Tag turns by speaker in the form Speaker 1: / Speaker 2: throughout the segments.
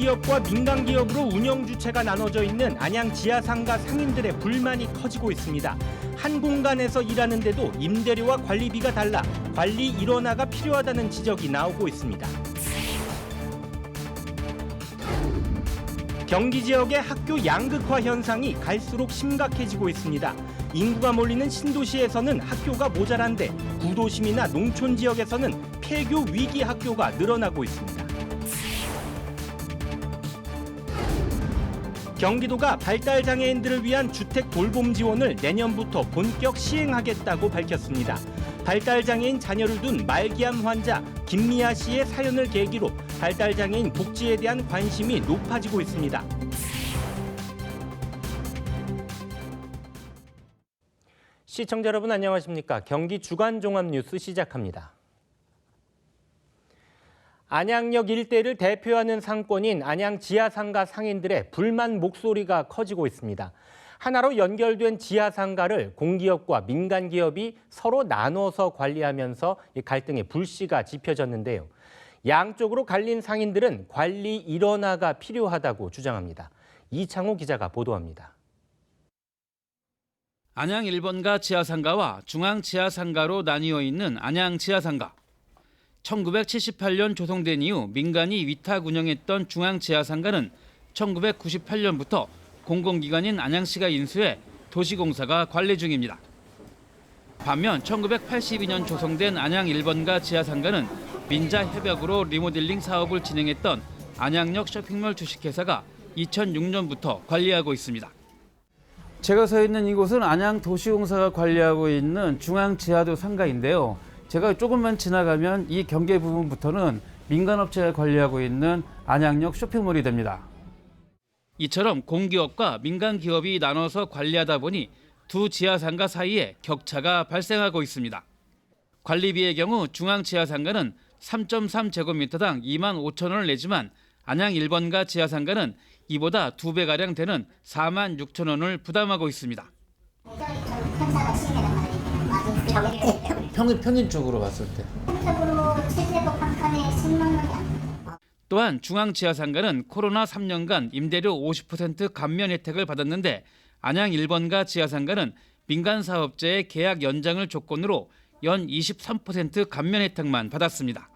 Speaker 1: 공기업과 민간기업으로 운영 주체가 나눠져 있는 안양 지하상가 상인들의 불만이 커지고 있습니다. 한 공간에서 일하는데도 임대료와 관리비가 달라 관리 일원화가 필요하다는 지적이 나오고 있습니다. 경기 지역의 학교 양극화 현상이 갈수록 심각해지고 있습니다. 인구가 몰리는 신도시에서는 학교가 모자란데 구도심이나 농촌 지역에서는 폐교 위기 학교가 늘어나고 있습니다. 경기도가 발달장애인들을 위한 주택 돌봄 지원을 내년부터 본격 시행하겠다고 밝혔습니다. 발달장애인 자녀를 둔 말기암 환자 김미아 씨의 사연을 계기로 발달장애인 복지에 대한 관심이 높아지고 있습니다. 시청자 여러분 안녕하십니까? 경기 주간 종합 뉴스 시작합니다. 안양역 일대를 대표하는 상권인 안양 지하상가 상인들의 불만 목소리가 커지고 있습니다. 하나로 연결된 지하상가를 공기업과 민간기업이 서로 나눠서 관리하면서 갈등의 불씨가 지펴졌는데요. 양쪽으로 갈린 상인들은 관리 일원화가 필요하다고 주장합니다. 이창호 기자가 보도합니다.
Speaker 2: 안양 1번가 지하상가와 중앙 지하상가로 나뉘어 있는 안양 지하상가. 1978년 조성된 이후 민간이 위탁 운영했던 중앙 지하상가는 1998년부터 공공기관인 안양시가 인수해 도시공사가 관리 중입니다. 반면 1982년 조성된 안양 1번가 지하상가는 민자협약으로 리모델링 사업을 진행했던 안양역 쇼핑몰 주식회사가 2006년부터 관리하고 있습니다. 제가 서 있는 이곳은 안양 도시공사가 관리하고 있는 중앙 지하도 상가인데요. 제가 조금만 지나가면 이 경계 부분부터는 민간업체가 관리하고 있는 안양역 쇼핑몰이 됩니다. 이처럼 공기업과 민간기업이 나눠서 관리하다 보니 두 지하상가 사이에 격차가 발생하고 있습니다. 관리비의 경우 중앙 지하상가는 3.3제곱미터당 2만 5천 원을 내지만 안양 1번가 지하상가는 이보다 2배가량 되는 4만 6천 원을 부담하고 있습니다. 평균적으로 봤을 때. 평균적으로 7제곱 한 칸에 10만 원이야. 또한 중앙 지하상가는 코로나 3년간 임대료 50% 감면 혜택을 받았는데 안양 1번가 지하상가는 민간 사업자의 계약 연장을 조건으로 연 23% 감면 혜택만 받았습니다.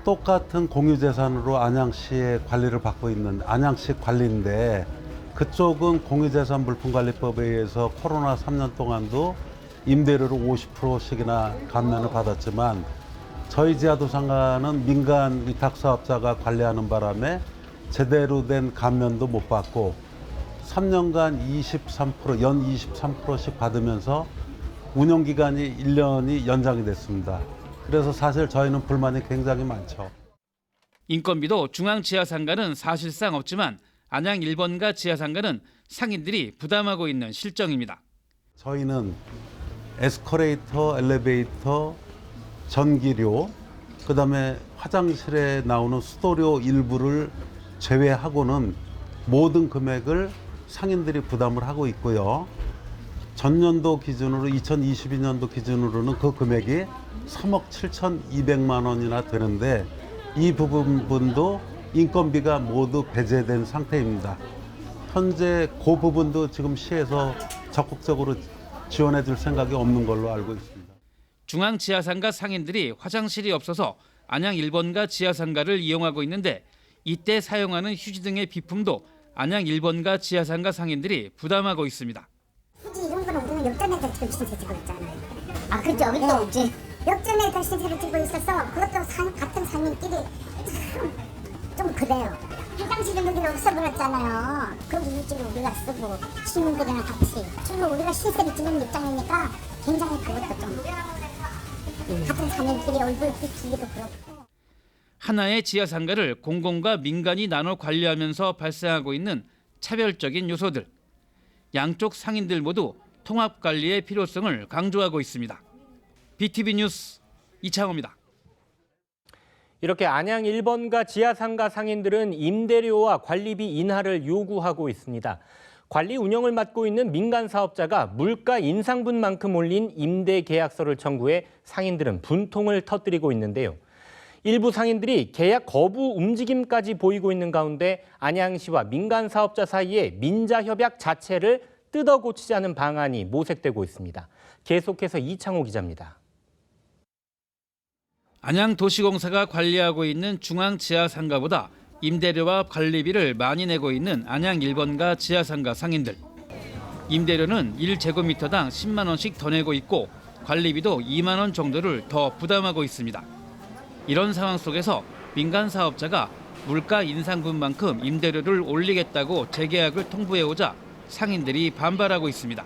Speaker 3: 똑같은 공유재산으로 안양시의 관리를 받고 있는 안양시 관리인데 그쪽은 공유재산 물품관리법에 의해서 코로나 3년 동안도 임대료를 50%씩이나 감면을 받았지만 저희 지하도상가는 민간 위탁사업자가 관리하는 바람에 제대로 된 감면도 못 받고 3년간 23%, 연 23%씩 받으면서 운영기간이 1년이 연장이 됐습니다. 그래서 사실 저희는 불만이 굉장히 많죠.
Speaker 2: 인건비도 중앙 지하상가는 사실상 없지만 안양 1번가 지하상가는 상인들이 부담하고 있는 실정입니다.
Speaker 3: 저희는 에스컬레이터, 엘리베이터, 전기료, 그다음에 화장실에 나오는 수도료 일부를 제외하고는 모든 금액을 상인들이 부담을 하고 있고요. 전년도 기준으로 2022년도 기준으로는 그 금액이 3억 7,200만 원이나 되는데 이 부분도 인건비가 모두 배제된 상태입니다. 현재 그 부분도 지금 시에서 적극적으로 지원해 줄 생각이 없는 걸로 알고 있습니다.
Speaker 2: 중앙 지하상가 상인들이 화장실이 없어서 안양 1번가 지하상가를 이용하고 있는데 이때 사용하는 휴지 등의 비품도 안양 1번가 지하상가 상인들이 부담하고 있습니다.
Speaker 4: 휴지 이런 거는 우리는 역전에서 지금 신세 지고 있잖아요. 아 그렇죠. 여기 또 없지. 역전에서 신세를 지고 있어서 그것도 같은 상인끼리 좀 그래요. 화장실은 여기 없애버렸잖아요. 그럼 일주일 우리가 쓰고 시민들이랑 같이 지금 우리가 신세를 지는 입장이니까 굉장히 그것도 좀 같은 상인끼리 얼굴 비키기도 그렇고.
Speaker 2: 하나의 지하상가를 공공과 민간이 나눠 관리하면서 발생하고 있는 차별적인 요소들. 양쪽 상인들 모두 통합관리의 필요성을 강조하고 있습니다. BTV 뉴스 이창호입니다.
Speaker 1: 이렇게 안양 1번가 지하상가 상인들은 임대료와 관리비 인하를 요구하고 있습니다. 관리 운영을 맡고 있는 민간 사업자가 물가 인상분만큼 올린 임대 계약서를 청구해 상인들은 분통을 터뜨리고 있는데요. 일부 상인들이 계약 거부 움직임까지 보이고 있는 가운데 안양시와 민간 사업자 사이에 민자 협약 자체를 뜯어 고치자는 방안이 모색되고 있습니다. 계속해서 이창호 기자입니다.
Speaker 2: 안양도시공사가 관리하고 있는 중앙지하상가보다 임대료와 관리비를 많이 내고 있는 안양 1번가 지하상가 상인들. 임대료는 1제곱미터당 10만 원씩 더 내고 있고 관리비도 2만 원 정도를 더 부담하고 있습니다. 이런 상황 속에서 민간 사업자가 물가 인상분만큼 임대료를 올리겠다고 재계약을 통보해오자 상인들이 반발하고 있습니다.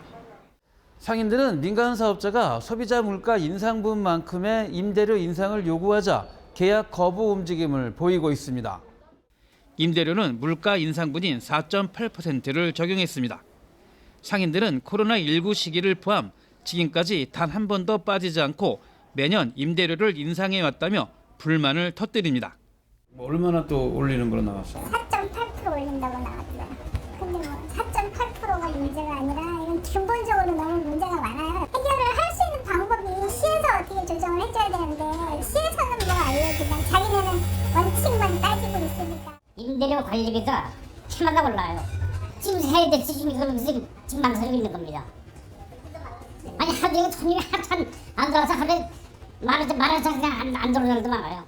Speaker 2: 상인들은 민간 사업자가 소비자 물가 인상분만큼의 임대료 인상을 요구하자 계약 거부 움직임을 보이고 있습니다. 임대료는 물가 인상분인 4.8%를 적용했습니다. 상인들은 코로나19 시기를 포함 지금까지 단 한 번도 빠지지 않고 매년 임대료를 인상해왔다며 불만을 터뜨립니다. 얼마나 또 올리는 걸로 나왔어요?
Speaker 4: 4.8% 올린다고 나왔어요. 근데 뭐 4.8%가 문제가 아니라 이건 근본적으로 너무 문제가 많아요. 해결을 할 수 있는 방법이 시에서 어떻게 조정을 해줘야 되는데 시에서는 뭐 아예 그냥 자기네는 원칙만 따지고 있으니까.
Speaker 5: 임대료 관리비가 해마다 올라요. 지금 해야 될 지금 이거는 지금 망설이고 있는 겁니다. 아니 하도 이거 돈이 한참 안 들어서 하루에 말하자 그냥 안 들어오는 것도 많아요.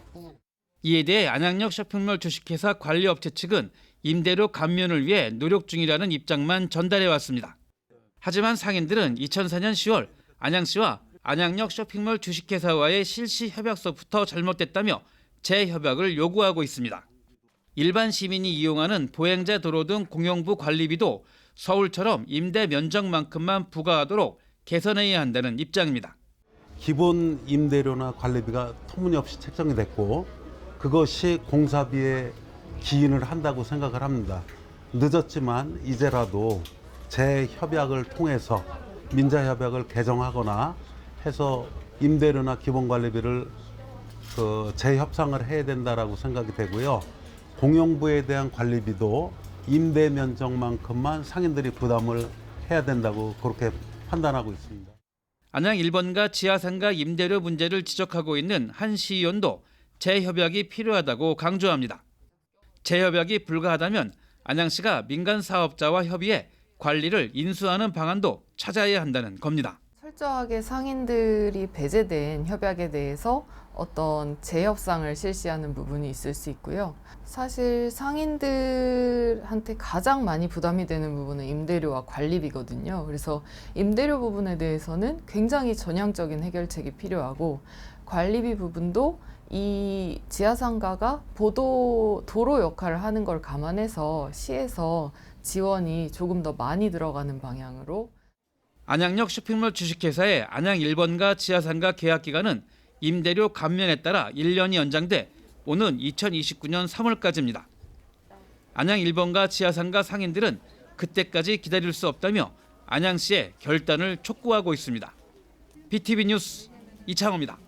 Speaker 2: 이에 대해 안양역 쇼핑몰 주식회사 관리업체 측은 임대료 감면을 위해 노력 중이라는 입장만 전달해왔습니다. 하지만 상인들은 2004년 10월 안양시와 안양역 쇼핑몰 주식회사와의 실시 협약서부터 잘못됐다며 재협약을 요구하고 있습니다. 일반 시민이 이용하는 보행자 도로 등 공용부 관리비도 서울처럼 임대 면적만큼만 부과하도록 개선해야 한다는 입장입니다.
Speaker 3: 기본 임대료나 관리비가 터무니없이 책정이 됐고 그것이 공사비에 기인을 한다고 생각을 합니다. 늦었지만 이제라도 재협약을 통해서 민자협약을 개정하거나 해서 임대료나 기본관리비를 재협상을 해야 된다라고 생각이 되고요. 공용부에 대한 관리비도 임대 면적만큼만 상인들이 부담을 해야 된다고 그렇게 판단하고 있습니다.
Speaker 2: 안양 1번가 지하상가 임대료 문제를 지적하고 있는 한 시의원도 재협약이 필요하다고 강조합니다. 재협약이 불가하다면 안양시가 민간 사업자와 협의해 관리를 인수하는 방안도 찾아야 한다는 겁니다.
Speaker 6: 철저하게 상인들이 배제된 협약에 대해서 어떤 재협상을 실시하는 부분이 있을 수 있고요. 사실 상인들한테 가장 많이 부담이 되는 부분은 임대료와 관리비거든요. 그래서 임대료 부분에 대해서는 굉장히 전향적인 해결책이 필요하고 관리비 부분도 이 지하상가가 도로 역할을 하는 걸 감안해서 시에서 지원이 조금 더 많이 들어가는 방향으로.
Speaker 2: 안양역 쇼핑몰 주식회사의 안양 1번가 지하상가 계약 기간은 임대료 감면에 따라 1년이 연장돼 오는 2029년 3월까지입니다. 안양 1번가 지하상가 상인들은 그때까지 기다릴 수 없다며 안양시의 결단을 촉구하고 있습니다. BTV 뉴스 이창호입니다.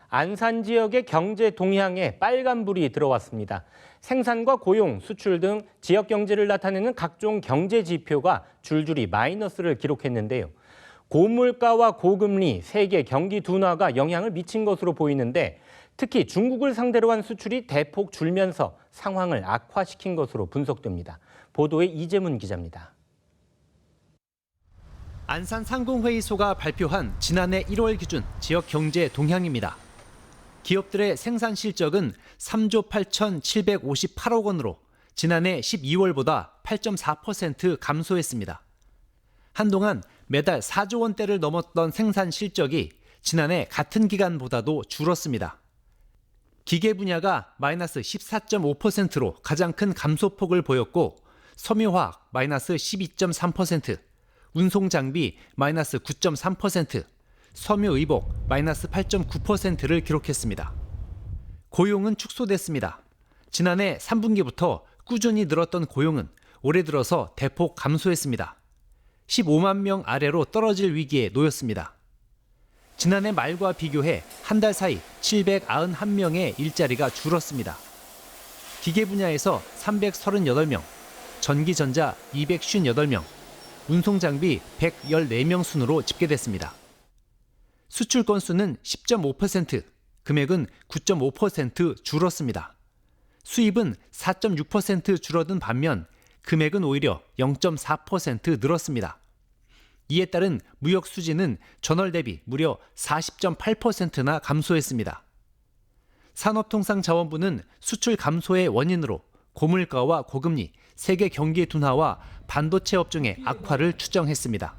Speaker 1: 안산 지역의 경제 동향에 빨간불이 들어왔습니다. 생산과 고용, 수출 등 지역 경제를 나타내는 각종 경제 지표가 줄줄이 마이너스를 기록했는데요. 고물가와 고금리, 세계 경기 둔화가 영향을 미친 것으로 보이는데 특히 중국을 상대로 한 수출이 대폭 줄면서 상황을 악화시킨 것으로 분석됩니다. 보도에 이재문 기자입니다.
Speaker 7: 안산 상공회의소가 발표한 지난해 1월 기준 지역 경제 동향입니다. 기업들의 생산 실적은 3조 8,758억 원으로 지난해 12월보다 8.4% 감소했습니다. 한동안 매달 4조 원대를 넘었던 생산 실적이 지난해 같은 기간보다도 줄었습니다. 기계 분야가 마이너스 14.5%로 가장 큰 감소폭을 보였고 섬유화학 마이너스 12.3%, 운송장비 마이너스 9.3%, 섬유의복 마이너스 8.9%를 기록했습니다. 고용은 축소됐습니다. 지난해 3분기부터 꾸준히 늘었던 고용은 올해 들어서 대폭 감소했습니다. 15만 명 아래로 떨어질 위기에 놓였습니다. 지난해 말과 비교해 한 달 사이 791명의 일자리가 줄었습니다. 기계 분야에서 338명, 전기전자 258명, 운송장비 114명 순으로 집계됐습니다. 수출 건수는 10.5%, 금액은 9.5% 줄었습니다. 수입은 4.6% 줄어든 반면 금액은 오히려 0.4% 늘었습니다. 이에 따른 무역 수지는 전월 대비 무려 40.8%나 감소했습니다. 산업통상자원부는 수출 감소의 원인으로 고물가와 고금리, 세계 경기 둔화와 반도체 업종의 악화를 추정했습니다.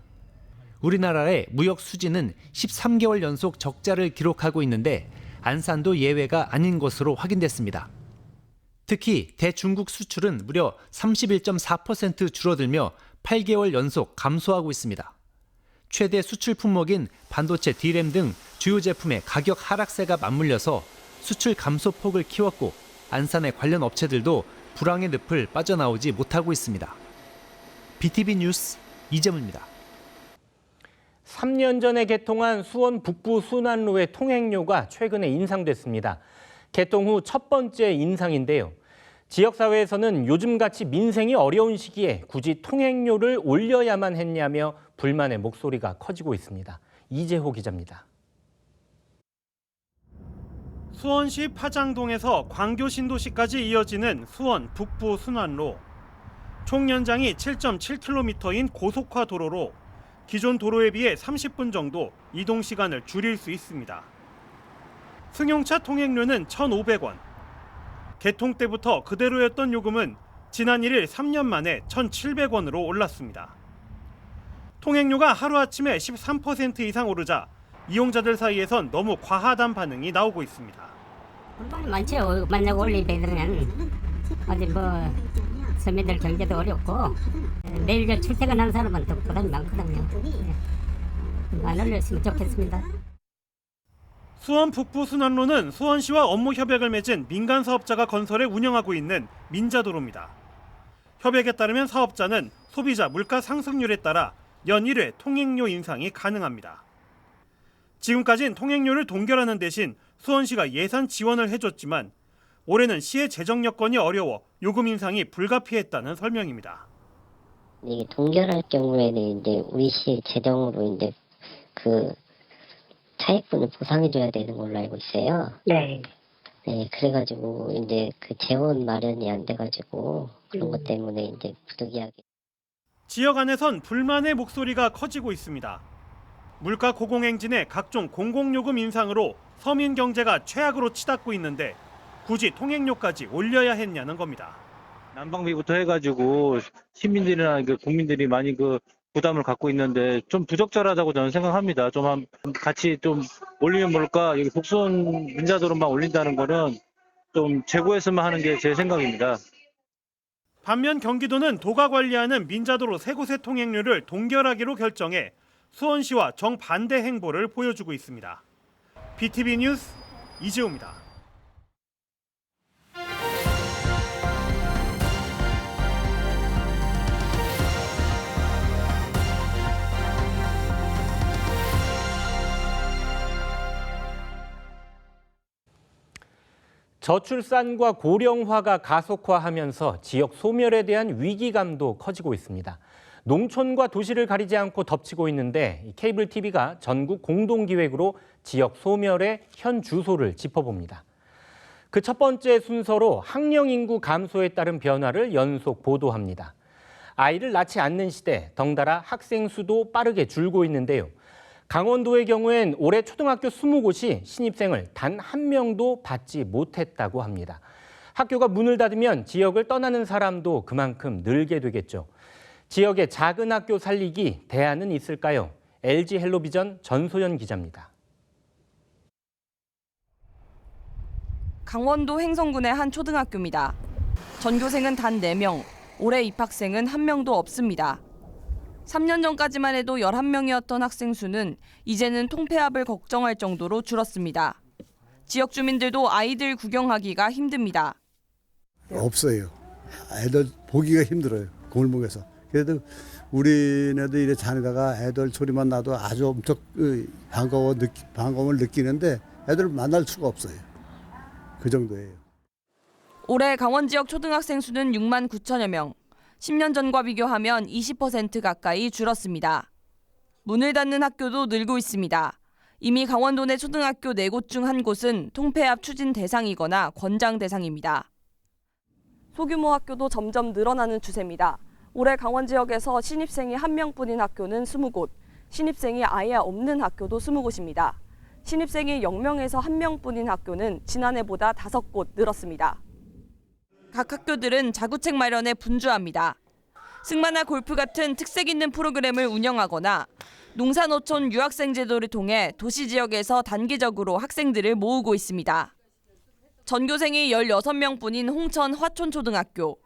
Speaker 7: 우리나라의 무역 수지는 13개월 연속 적자를 기록하고 있는데 안산도 예외가 아닌 것으로 확인됐습니다. 특히 대중국 수출은 무려 31.4% 줄어들며 8개월 연속 감소하고 있습니다. 최대 수출 품목인 반도체 D램 등 주요 제품의 가격 하락세가 맞물려서 수출 감소폭을 키웠고 안산의 관련 업체들도 불황의 늪을 빠져나오지 못하고 있습니다. BTV 뉴스 이재문입니다.
Speaker 1: 3년 전에 개통한 수원 북부 순환로의 통행료가 최근에 인상됐습니다. 개통 후 첫 번째 인상인데요. 지역사회에서는 요즘같이 민생이 어려운 시기에 굳이 통행료를 올려야만 했냐며 불만의 목소리가 커지고 있습니다. 이재호 기자입니다.
Speaker 8: 수원시 파장동에서 광교 신도시까지 이어지는 수원 북부 순환로. 총 연장이 7.7km인 고속화 도로로 기존 도로에 비해 30분 정도 이동 시간을 줄일 수 있습니다. 승용차 통행료는 1,500원. 개통 때부터 그대로였던 요금은 지난 1일 3년 만에 1,700원으로 올랐습니다. 통행료가 하루아침에 13% 이상 오르자 이용자들 사이에선 너무 과하단 반응이 나오고 있습니다.
Speaker 5: 불만이 많죠. 만약 올리게 되면 어디 서민들 경제도 어렵고 매일 출퇴근하는 사람은 또 부담이 많거든요. 안 올렸으면 좋겠습니다.
Speaker 8: 수원 북부 순환로는 수원시와 업무 협약을 맺은 민간 사업자가 건설해 운영하고 있는 민자도로입니다. 협약에 따르면 사업자는 소비자 물가 상승률에 따라 연 1회 통행료 인상이 가능합니다. 지금까지는 통행료를 동결하는 대신 수원시가 예산 지원을 해줬지만 올해는 시의 재정 여건이 어려워 요금 인상이 불가피했다는 설명입니다.
Speaker 9: 이게 동결할 경우에는 이제 우리 시 재정으로 이제 그 차익분을 보상해줘야 되는 걸로 알고 있어요. 네. 네, 그래가지고 이제 그 재원 마련이 안 돼가지고 그런 것 때문에 이제 부득이하게.
Speaker 8: 지역 안에선 불만의 목소리가 커지고 있습니다. 물가 고공행진의 각종 공공요금 인상으로 서민 경제가 최악으로 치닫고 있는데 굳이 통행료까지 올려야 했냐는 겁니다.
Speaker 10: 난방비부터 해가지고 시민들이나 국민들이 많이 부담을 갖고 있는데 좀 부적절하다고 저는 생각합니다. 같이 좀 올리면 모를까 여기 북수원 민자도로만 올린다는 거는 좀 재고했으면 하는 게 제 생각입니다.
Speaker 8: 반면 경기도는 도가 관리하는 민자도로 세 곳의 통행료를 동결하기로 결정해 수원시와 정반대 행보를 보여주고 있습니다. BTV 뉴스 이재호입니다.
Speaker 1: 저출산과 고령화가 가속화하면서 지역 소멸에 대한 위기감도 커지고 있습니다. 농촌과 도시를 가리지 않고 덮치고 있는데 케이블 TV가 전국 공동기획으로 지역 소멸의 현 주소를 짚어봅니다. 그 첫 번째 순서로 학령 인구 감소에 따른 변화를 연속 보도합니다. 아이를 낳지 않는 시대, 덩달아 학생 수도 빠르게 줄고 있는데요. 강원도의 경우엔 올해 초등학교 20곳이 신입생을 단 한 명도 받지 못했다고 합니다. 학교가 문을 닫으면 지역을 떠나는 사람도 그만큼 늘게 되겠죠. 지역의 작은 학교 살리기 대안은 있을까요? LG 헬로비전 전소연 기자입니다.
Speaker 11: 강원도 횡성군의 한 초등학교입니다. 전교생은 단 4명, 올해 입학생은 1명도 없습니다. 3년 전까지만 해도 11명이었던 학생 수는 이제는 통폐합을 걱정할 정도로 줄었습니다. 지역 주민들도 아이들 구경하기가 힘듭니다.
Speaker 12: 없어요. 애들 보기가 힘들어요. 골목에서. 그래도 우리네도 이래 자네다가 애들 소리만 나도 아주 엄청 반가움을 느끼는데 애들 만날 수가 없어요. 그 정도예요.
Speaker 11: 올해 강원 지역 초등학생 수는 6만 9천여 명. 10년 전과 비교하면 20% 가까이 줄었습니다. 문을 닫는 학교도 늘고 있습니다. 이미 강원도 내 초등학교 4곳 중 1곳은 통폐합 추진 대상이거나 권장 대상입니다. 소규모 학교도 점점 늘어나는 추세입니다. 올해 강원 지역에서 신입생이 1명뿐인 학교는 20곳, 신입생이 아예 없는 학교도 20곳입니다. 신입생이 0명에서 1명뿐인 학교는 지난해보다 5곳 늘었습니다. 각 학교들은 자구책 마련에 분주합니다. 승마나 골프 같은 특색 있는 프로그램을 운영하거나 농사노촌 유학생 제도를 통해 도시 지역에서 단기적으로 학생들을 모으고 있습니다. 전교생이 16명뿐인 홍천 화촌초등학교.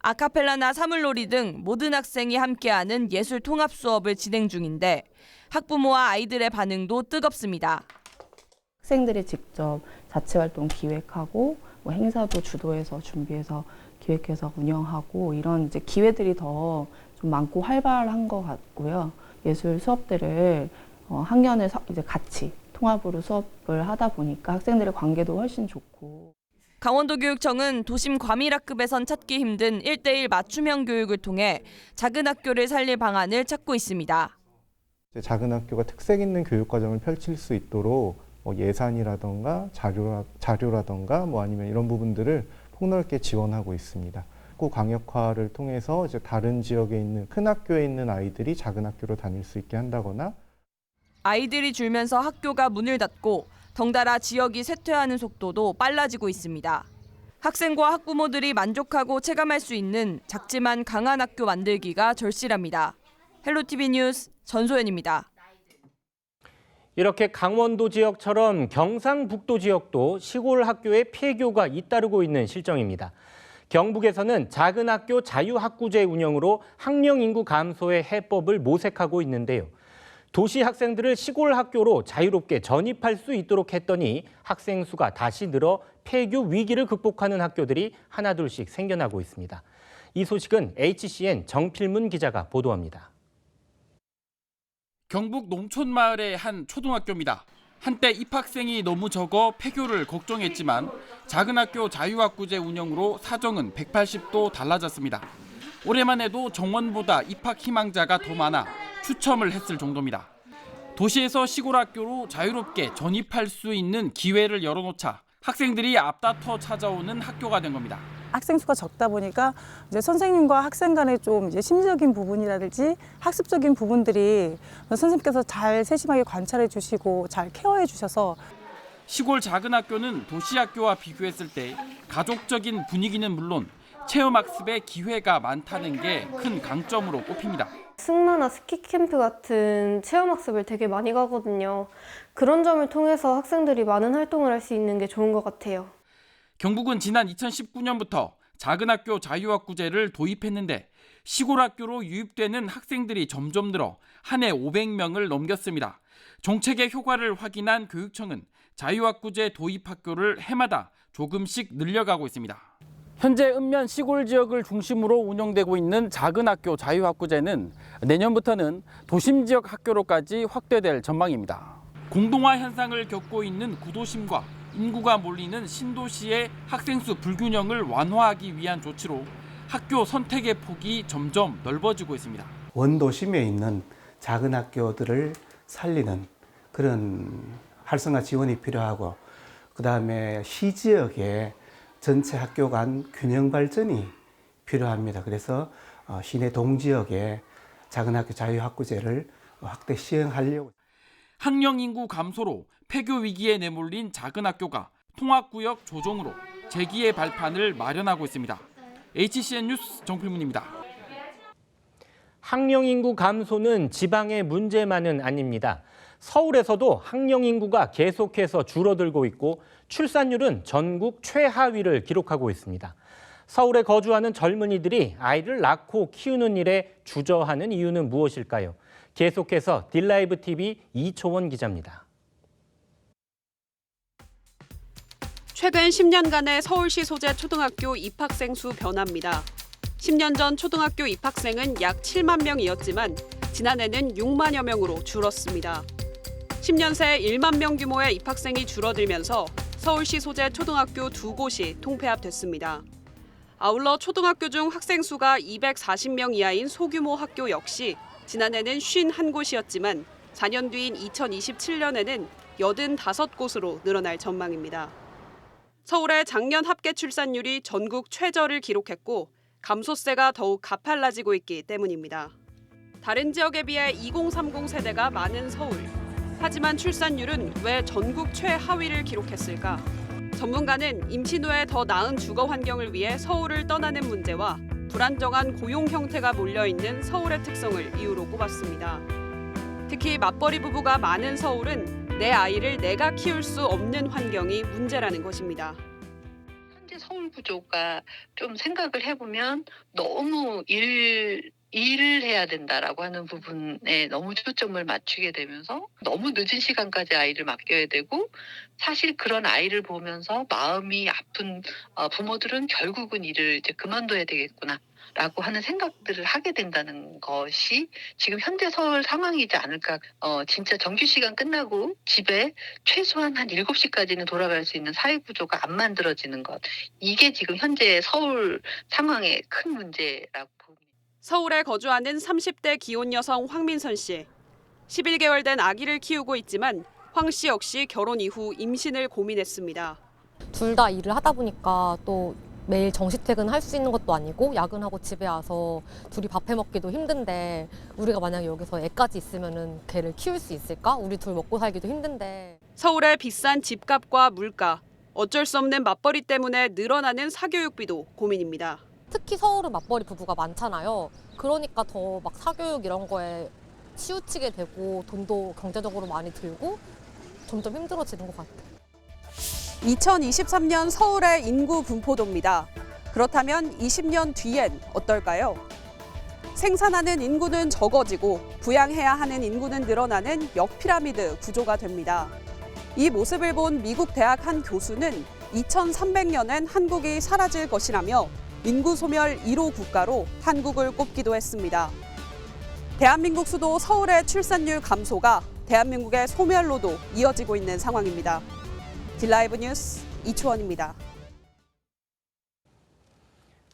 Speaker 11: 아카펠라나 사물놀이 등 모든 학생이 함께하는 예술 통합 수업을 진행 중인데 학부모와 아이들의 반응도 뜨겁습니다.
Speaker 13: 학생들이 직접 자치활동 기획하고 행사도 주도해서 준비해서 기획해서 운영하고 이런 이제 기회들이 더 좀 많고 활발한 것 같고요. 예술 수업들을 학년을 이제 같이 통합으로 수업을 하다 보니까 학생들의 관계도 훨씬 좋고.
Speaker 11: 강원도교육청은 도심 과밀학급에선 찾기 힘든 1:1 맞춤형 교육을 통해 작은 학교를 살릴 방안을 찾고 있습니다.
Speaker 14: 작은 학교가 특색 있는 교육 과정을 펼칠 수 있도록 예산이라던가 자료라던가 아니면 이런 부분들을 폭넓게 지원하고 있습니다. 꼭 광역화를 통해서 이제 다른 지역에 있는 큰 학교에 있는 아이들이 작은 학교로 다닐 수 있게 한다거나
Speaker 11: 아이들이 줄면서 학교가 문을 닫고 덩달아 지역이 쇠퇴하는 속도도 빨라지고 있습니다. 학생과 학부모들이 만족하고 체감할 수 있는 작지만 강한 학교 만들기가 절실합니다. 헬로티비 뉴스 전소연입니다.
Speaker 1: 이렇게 강원도 지역처럼 경상북도 지역도 시골 학교에 폐교가 잇따르고 있는 실정입니다. 경북에서는 작은 학교 자유학구제 운영으로 학령 인구 감소의 해법을 모색하고 있는데요. 도시 학생들을 시골 학교로 자유롭게 전입할 수 있도록 했더니 학생 수가 다시 늘어 폐교 위기를 극복하는 학교들이 하나둘씩 생겨나고 있습니다. 이 소식은 HCN 정필문 기자가 보도합니다.
Speaker 2: 경북 농촌 마을의 한 초등학교입니다. 한때 입학생이 너무 적어 폐교를 걱정했지만 작은 학교 자유학구제 운영으로 사정은 180도 달라졌습니다. 올해만 해도 정원보다 입학 희망자가 더 많아 추첨을 했을 정도입니다. 도시에서 시골 학교로 자유롭게 전입할 수 있는 기회를 열어놓자 학생들이 앞다퉈 찾아오는 학교가 된 겁니다.
Speaker 15: 학생 수가 적다 보니까 이제 선생님과 학생 간의 좀 이제 심리적인 부분이라든지 학습적인 부분들이 선생님께서 잘 세심하게 관찰해 주시고 잘 케어해 주셔서
Speaker 2: 시골 작은 학교는 도시 학교와 비교했을 때 가족적인 분위기는 물론 체험학습의 기회가 많다는 게 큰 강점으로 꼽힙니다.
Speaker 16: 승마나 스키 캠프 같은 체험학습을 되게 많이 가거든요. 그런 점을 통해서 학생들이 많은 활동을 할 수 있는 게 좋은 것 같아요.
Speaker 2: 경북은 지난 2019년부터 작은 학교 자유학구제를 도입했는데 시골 학교로 유입되는 학생들이 점점 늘어 한 해 500명을 넘겼습니다. 정책의 효과를 확인한 교육청은 자유학구제 도입 학교를 해마다 조금씩 늘려가고 있습니다. 현재 읍면 시골 지역을 중심으로 운영되고 있는 작은 학교 자유학구제는 내년부터는 도심 지역 학교로까지 확대될 전망입니다. 공동화 현상을 겪고 있는 구도심과 인구가 몰리는 신도시의 학생 수 불균형을 완화하기 위한 조치로 학교 선택의 폭이 점점 넓어지고 있습니다.
Speaker 17: 원도심에 있는 작은 학교들을 살리는 그런 활성화 지원이 필요하고 그다음에 시지역에 전체 학교 간 균형 발전이 필요합니다. 그래서 시내 동지역에 작은 학교 자유학구제를 확대 시행하려고.
Speaker 2: 학령 인구 감소로 폐교 위기에 내몰린 작은 학교가 통합구역 조정으로 재기의 발판을 마련하고 있습니다. HCN 뉴스 정필문입니다.
Speaker 1: 학령 인구 감소는 지방의 문제만은 아닙니다. 서울에서도 학령 인구가 계속해서 줄어들고 있고 출산율은 전국 최하위를 기록하고 있습니다. 서울에 거주하는 젊은이들이 아이를 낳고 키우는 일에 주저하는 이유는 무엇일까요? 계속해서 딜라이브 TV 이초원 기자입니다.
Speaker 18: 최근 10년간의 서울시 소재 초등학교 입학생 수 변화입니다. 10년 전 초등학교 입학생은 약 7만 명이었지만 지난해는 6만여 명으로 줄었습니다. 10년 새 1만 명 규모의 입학생이 줄어들면서 서울시 소재 초등학교 2곳이 통폐합됐습니다. 아울러 초등학교 중 학생 수가 240명 이하인 소규모 학교 역시 지난해는 51곳이었지만 4년 뒤인 2027년에는 85곳으로 늘어날 전망입니다. 서울의 작년 합계 출산율이 전국 최저를 기록했고 감소세가 더욱 가팔라지고 있기 때문입니다. 다른 지역에 비해 2030 세대가 많은 서울. 하지만 출산율은 왜 전국 최하위를 기록했을까? 전문가는 임신 후에 더 나은 주거 환경을 위해 서울을 떠나는 문제와 불안정한 고용 형태가 몰려있는 서울의 특성을 이유로 꼽았습니다. 특히 맞벌이 부부가 많은 서울은 내 아이를 내가 키울 수 없는 환경이 문제라는 것입니다.
Speaker 19: 현재 서울 구조가 좀 생각을 해보면 너무 일을 해야 된다라고 하는 부분에 너무 초점을 맞추게 되면서 너무 늦은 시간까지 아이를 맡겨야 되고 사실 그런 아이를 보면서 마음이 아픈 부모들은 결국은 일을 이제 그만둬야 되겠구나. 라고 하는 생각들을 하게 된다는 것이 지금 현재 서울 상황이지 않을까. 진짜 정규시간 끝나고 집에 최소한 한 7시까지는 돌아갈 수 있는 사회구조가 안 만들어지는 것. 이게 지금 현재 서울 상황의 큰 문제라고 봅니다.
Speaker 18: 서울에 거주하는 30대 기혼 여성 황민선 씨. 11개월 된 아기를 키우고 있지만 황 씨 역시 결혼 이후 임신을 고민했습니다.
Speaker 20: 둘 다 일을 하다 보니까 또 매일 정시퇴근 할 수 있는 것도 아니고 야근하고 집에 와서 둘이 밥해 먹기도 힘든데 우리가 만약에 여기서 애까지 있으면은 걔를 키울 수 있을까? 우리 둘 먹고 살기도 힘든데.
Speaker 18: 서울의 비싼 집값과 물가, 어쩔 수 없는 맞벌이 때문에 늘어나는 사교육비도 고민입니다.
Speaker 20: 특히 서울은 맞벌이 부부가 많잖아요. 그러니까 더 막 사교육 이런 거에 치우치게 되고 돈도 경제적으로 많이 들고 점점 힘들어지는 것 같아요.
Speaker 18: 2023년 서울의 인구 분포도입니다. 그렇다면 20년 뒤엔 어떨까요? 생산하는 인구는 적어지고 부양해야 하는 인구는 늘어나는 역피라미드 구조가 됩니다. 이 모습을 본 미국 대학 한 교수는 2300년엔 한국이 사라질 것이라며 인구 소멸 1호 국가로 한국을 꼽기도 했습니다. 대한민국 수도 서울의 출산율 감소가 대한민국의 소멸로도 이어지고 있는 상황입니다. 딜라이브 뉴스 이초원입니다.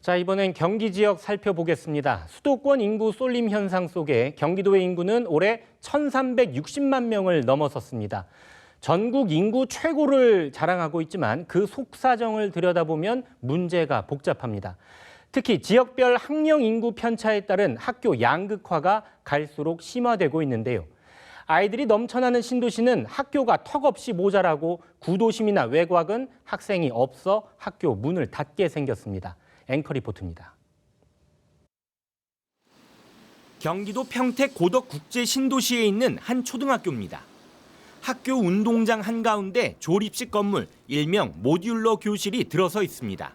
Speaker 1: 자, 이번엔 경기 지역 살펴보겠습니다. 수도권 인구 쏠림 현상 속에 경기도의 인구는 올해 1,360만 명을 넘어섰습니다. 전국 인구 최고를 자랑하고 있지만 그 속사정을 들여다보면 문제가 복잡합니다. 특히 지역별 학령 인구 편차에 따른 학교 양극화가 갈수록 심화되고 있는데요. 아이들이 넘쳐나는 신도시는 학교가 턱없이 모자라고 구도심이나 외곽은 학생이 없어 학교 문을 닫게 생겼습니다. 앵커 리포트입니다. 경기도 평택 고덕국제 신도시에 있는 한 초등학교입니다. 학교 운동장 한가운데 조립식 건물, 일명 모듈러 교실이 들어서 있습니다.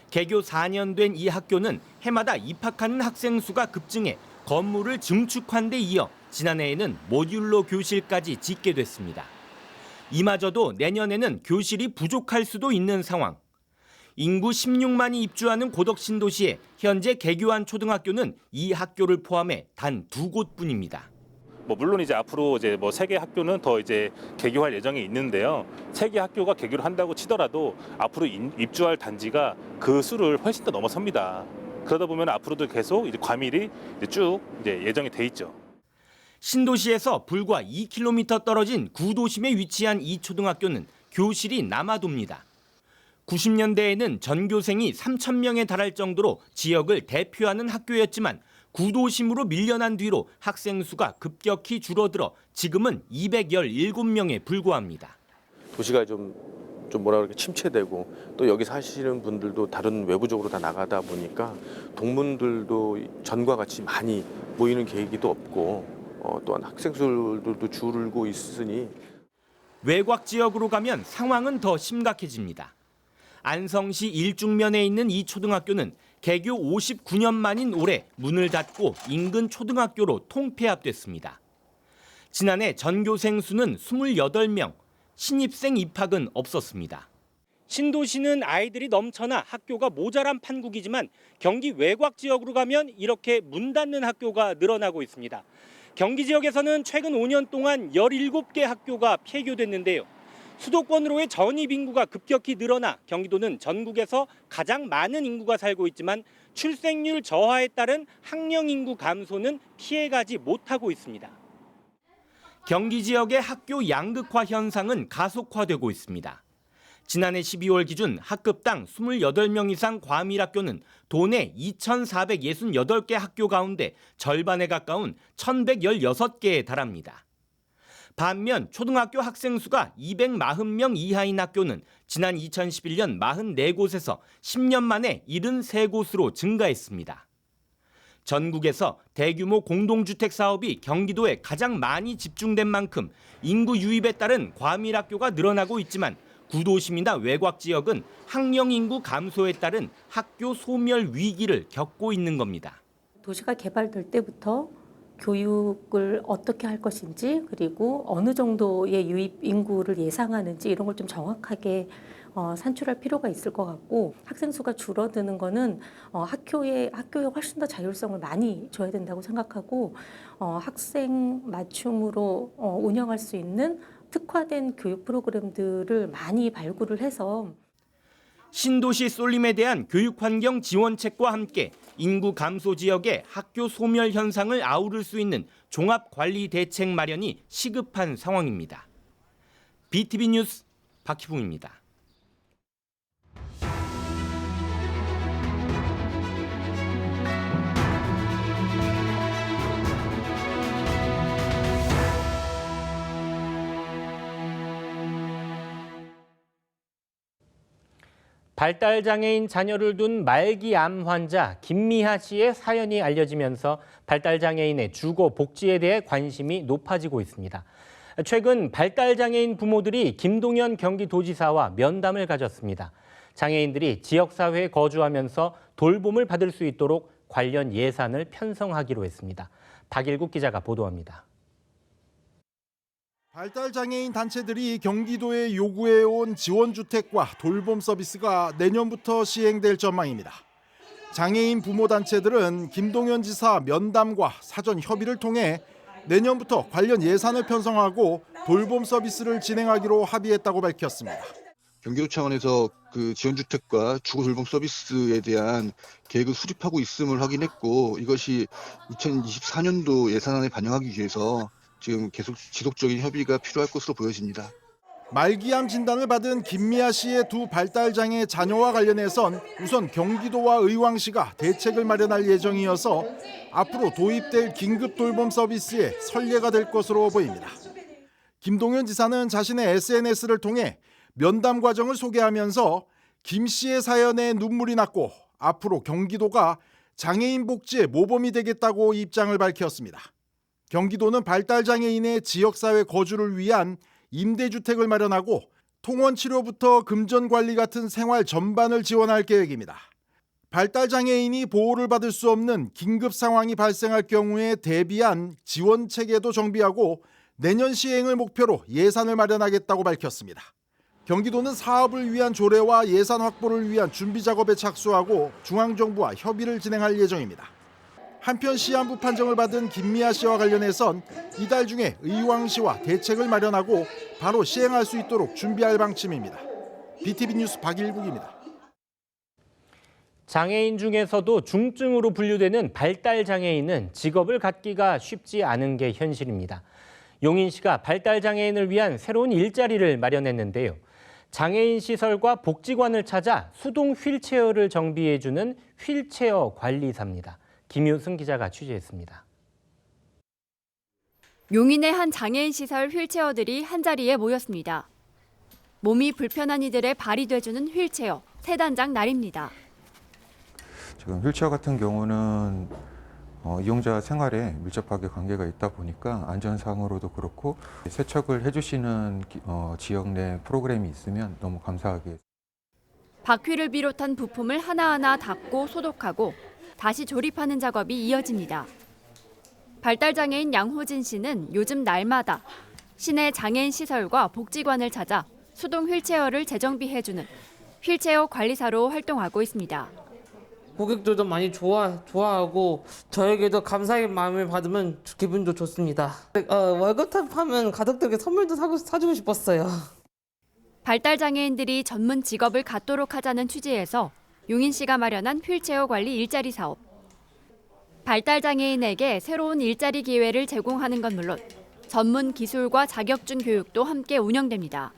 Speaker 1: 개교 4년 된 이 학교는 해마다 입학하는 학생 수가 급증해 건물을 증축한 데 이어 지난해에는 모듈러 교실까지 짓게 됐습니다. 이마저도 내년에는 교실이 부족할 수도 있는 상황. 인구 16만이 입주하는 고덕 신도시에 현재 개교한 초등학교는 이 학교를 포함해 단 2곳뿐입니다.
Speaker 21: 물론 이제 앞으로 이제 3개 학교는 더 이제 개교할 예정이 있는데요. 3개 학교가 개교를 한다고 치더라도 앞으로 입주할 단지가 그 수를 훨씬 더 넘어섭니다. 그러다 보면 앞으로도 계속 이제 과밀이 쭉 이제 예정이 돼 있죠.
Speaker 1: 신도시에서 불과 2km 떨어진 구도심에 위치한 이 초등학교는 교실이 남아돕니다. 90년대에는 전교생이 3,000명에 달할 정도로 지역을 대표하는 학교였지만 구도심으로 밀려난 뒤로 학생 수가 급격히 줄어들어 지금은 217명에 불과합니다.
Speaker 22: 도시가 좀 뭐라 그럴까 침체되고 또 여기 사시는 분들도 다른 외부적으로 다 나가다 보니까 동문들도 전과 같이 많이 모이는 계기도 없고 또한 학생 수들도 줄고 있으니
Speaker 1: 외곽 지역으로 가면 상황은 더 심각해집니다. 안성시 일중면에 있는 이 초등학교는 개교 59년 만인 올해 문을 닫고 인근 초등학교로 통폐합됐습니다. 지난해 전교생 수는 28명, 신입생 입학은 없었습니다. 신도시는 아이들이 넘쳐나 학교가 모자란 판국이지만 경기 외곽 지역으로 가면 이렇게 문 닫는 학교가 늘어나고 있습니다. 경기 지역에서는 최근 5년 동안 17개 학교가 폐교됐는데요. 수도권으로의 전입 인구가 급격히 늘어나 경기도는 전국에서 가장 많은 인구가 살고 있지만 출생률 저하에 따른 학령 인구 감소는 피해가지 못하고 있습니다. 경기 지역의 학교 양극화 현상은 가속화되고 있습니다. 지난해 12월 기준 학급당 28명 이상 과밀학교는 도내 2,468개 학교 가운데 절반에 가까운 1,116개에 달합니다. 반면 초등학교 학생 수가 240명 이하인 학교는 지난 2011년 44곳에서 10년 만에 73곳으로 증가했습니다. 전국에서 대규모 공동주택 사업이 경기도에 가장 많이 집중된 만큼 인구 유입에 따른 과밀학교가 늘어나고 있지만 구도심이나 외곽 지역은 학령 인구 감소에 따른 학교 소멸 위기를 겪고 있는 겁니다.
Speaker 3: 도시가 개발될 때부터 교육을 어떻게 할 것인지 그리고 어느 정도의 유입 인구를 예상하는지 이런 걸 좀 정확하게 산출할 필요가 있을 것 같고 학생 수가 줄어드는 거는 학교에 훨씬 더 자율성을 많이 줘야 된다고 생각하고 학생 맞춤으로 운영할 수 있는 특화된 교육 프로그램들을 많이 발굴을 해서
Speaker 1: 신도시 쏠림에 대한 교육환경 지원책과 함께 인구 감소 지역의 학교 소멸 현상을 아우를 수 있는 종합관리 대책 마련이 시급한 상황입니다. BTV 뉴스 박희붕입니다. 발달장애인 자녀를 둔 말기암 환자 김미하 씨의 사연이 알려지면서 발달장애인의 주거 복지에 대해 관심이 높아지고 있습니다. 최근 발달장애인 부모들이 김동연 경기도지사와 면담을 가졌습니다. 장애인들이 지역사회에 거주하면서 돌봄을 받을 수 있도록 관련 예산을 편성하기로 했습니다. 박일국 기자가 보도합니다.
Speaker 4: 발달장애인 단체들이 경기도에 요구해온 지원주택과 돌봄 서비스가 내년부터 시행될 전망입니다. 장애인 부모 단체들은 김동연 지사 면담과 사전 협의를 통해 내년부터 관련 예산을 편성하고 돌봄 서비스를 진행하기로 합의했다고 밝혔습니다.
Speaker 23: 경기도 차원에서 그 지원주택과 주거 돌봄 서비스에 대한 계획을 수립하고 있음을 확인했고 이것이 2024년도 예산안에 반영하기 위해서 지금 계속 지속적인 협의가 필요할 것으로 보여집니다.
Speaker 4: 말기암 진단을 받은 김미아 씨의 두 발달장애 자녀와 관련해선 우선 경기도와 의왕시가 대책을 마련할 예정이어서 앞으로 도입될 긴급 돌봄 서비스의 선례가 될 것으로 보입니다. 김동연 지사는 자신의 SNS를 통해 면담 과정을 소개하면서 김 씨의 사연에 눈물이 났고 앞으로 경기도가 장애인 복지의 모범이 되겠다고 입장을 밝혔습니다. 경기도는 발달장애인의 지역사회 거주를 위한 임대주택을 마련하고 통원치료부터 금전관리 같은 생활 전반을 지원할 계획입니다. 발달장애인이 보호를 받을 수 없는 긴급 상황이 발생할 경우에 대비한 지원체계도 정비하고 내년 시행을 목표로 예산을 마련하겠다고 밝혔습니다. 경기도는 사업을 위한 조례와 예산 확보를 위한 준비 작업에 착수하고 중앙정부와 협의를 진행할 예정입니다. 한편 시한부 판정을 받은 김미아 씨와 관련해선 이달 중에 의왕시와 대책을 마련하고 바로 시행할 수 있도록 준비할 방침입니다. BTV 뉴스 박일국입니다.
Speaker 1: 장애인 중에서도 중증으로 분류되는 발달장애인은 직업을 갖기가 쉽지 않은 게 현실입니다. 용인시가 발달장애인을 위한 새로운 일자리를 마련했는데요. 장애인 시설과 복지관을 찾아 수동 휠체어를 정비해주는 휠체어 관리사입니다. 김효승 기자가 취재했습니다.
Speaker 24: 용인의 한 장애인 시설 휠체어들이 한자리에 모였습니다. 몸이 불편한 이들의 발이 돼주는 휠체어, 세 단장 날입니다.
Speaker 25: 지금 휠체어 같은 경우는 이용자 생활에 밀접하게 관계가 있다 보니까 안전상으로도 그렇고 세척을 해주시는 지역 내 프로그램이 있으면 너무 감사하게.
Speaker 24: 바퀴를 비롯한 부품을 하나하나 닦고 소독하고 다시 조립하는 작업이 이어집니다. 발달장애인 양호진 씨는 요즘 날마다 시내 장애인 시설과 복지관을 찾아 수동 휠체어를 재정비해주는 휠체어 관리사로 활동하고 있습니다.
Speaker 26: 고객들도 많이 좋아하고 저에게도 감사의 마음을 받으면 기분도 좋습니다. 월급탑 하면 가족들에게 선물도 사주고 싶었어요.
Speaker 24: 발달장애인들이 전문 직업을 갖도록 하자는 취지에서 용인시가 마련한 휠체어 관리 일자리 사업. 발달장애인에게 새로운 일자리 기회를 제공하는 건 물론 전문 기술과 자격증 교육도 함께 운영됩니다.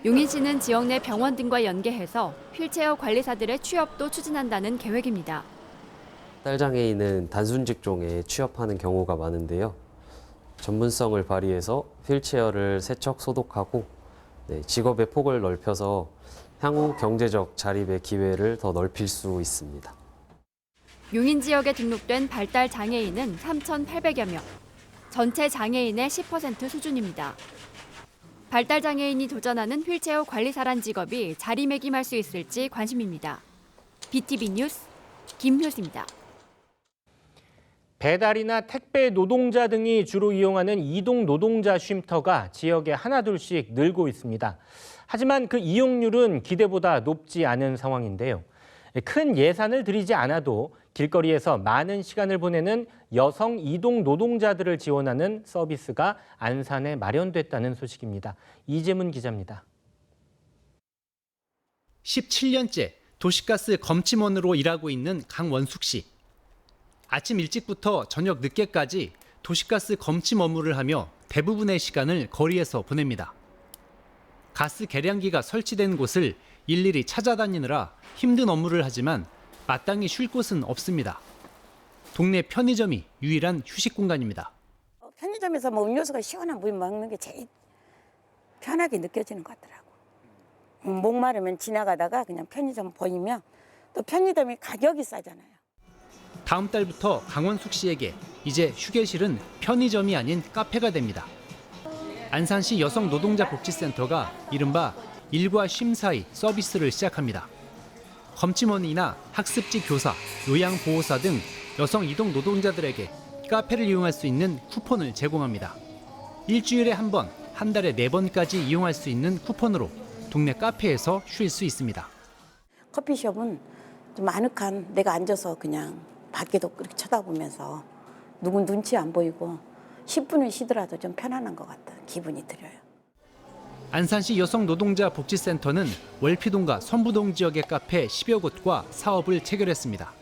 Speaker 24: 용인시는 지역 내 병원 등과 연계해서 휠체어 관리사들의 취업도 추진한다는 계획입니다.
Speaker 5: 발달장애인은 단순 직종에 취업하는 경우가 많은데요. 전문성을 발휘해서 휠체어를 세척, 소독하고 직업의 폭을 넓혀서 향후 경제적 자립의 기회를 더 넓힐 수 있습니다.
Speaker 24: 용인 지역에 등록된 발달 장애인은 3,800여 명, 전체 장애인의 10% 수준입니다. 발달 장애인이 도전하는 휠체어 관리사란 직업이 자리매김할 수 있을지 관심입니다. BTV 뉴스 김효수입니다.
Speaker 1: 배달이나 택배 노동자 등이 주로 이용하는 이동 노동자 쉼터가 지역에 하나둘씩 늘고 있습니다. 하지만 그 이용률은 기대보다 높지 않은 상황인데요. 큰 예산을 들이지 않아도 길거리에서 많은 시간을 보내는 여성 이동 노동자들을 지원하는 서비스가 안산에 마련됐다는 소식입니다. 이재문 기자입니다.
Speaker 6: 17년째 도시가스 검침원으로 일하고 있는 강원숙 씨. 아침 일찍부터 저녁 늦게까지 도시가스 검침 업무를 하며 대부분의 시간을 거리에서 보냅니다. 가스 계량기가 설치된 곳을 일일이 찾아다니느라 힘든 업무를 하지만 마땅히 쉴 곳은 없습니다. 동네 편의점이 유일한 휴식 공간입니다.
Speaker 7: 편의점에서 뭐 음료수가 시원한 물 먹는 게 제일 편하게 느껴지는 것 같더라고. 목마르면 지나가다가 그냥 편의점 보이면 또 편의점이 가격이 싸잖아요.
Speaker 6: 다음 달부터 강원숙 씨에게 이제 휴게실은 편의점이 아닌 카페가 됩니다. 안산시 여성노동자복지센터가 이른바 일과 쉼 사이 서비스를 시작합니다. 검침원이나 학습지 교사, 요양보호사 등 여성 이동 노동자들에게 카페를 이용할 수 있는 쿠폰을 제공합니다. 일주일에 한 번, 한 달에 4번까지 이용할 수 있는 쿠폰으로 동네 카페에서 쉴 수 있습니다.
Speaker 7: 커피숍은 좀 아늑한 내가 앉아서 그냥 밖에도 그렇게 쳐다보면서 누군 눈치 안 보이고 10분을 쉬더라도 좀 편안한 것 같다는 기분이 들어요.
Speaker 6: 안산시 여성노동자복지센터는 월피동과 선부동 지역의 카페 10여 곳과 사업을 체결했습니다.